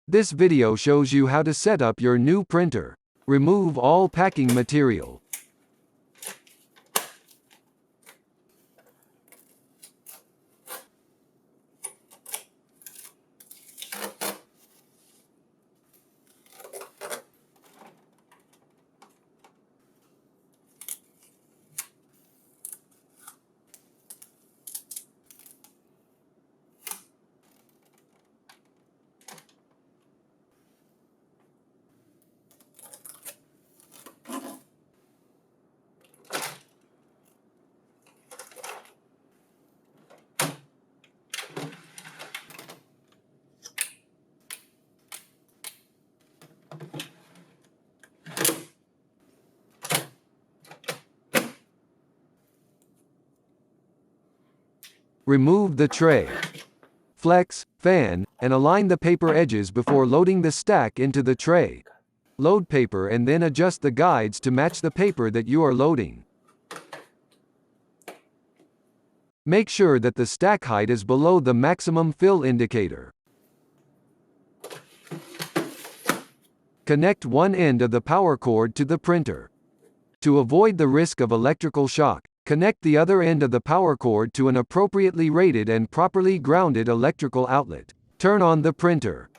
This video shows you how to set up your new printer. Remove all packing material. Remove the tray, flex, fan, and align the paper edges before loading the stack into the tray. Load paper and then adjust the guides to match the paper that you are loading. Make sure that the stack height is below the maximum fill indicator. Connect one end of the power cord to the printer. To avoid the risk of electrical shock, connect the other end of the power cord to an appropriately rated and properly grounded electrical outlet. Turn on the printer.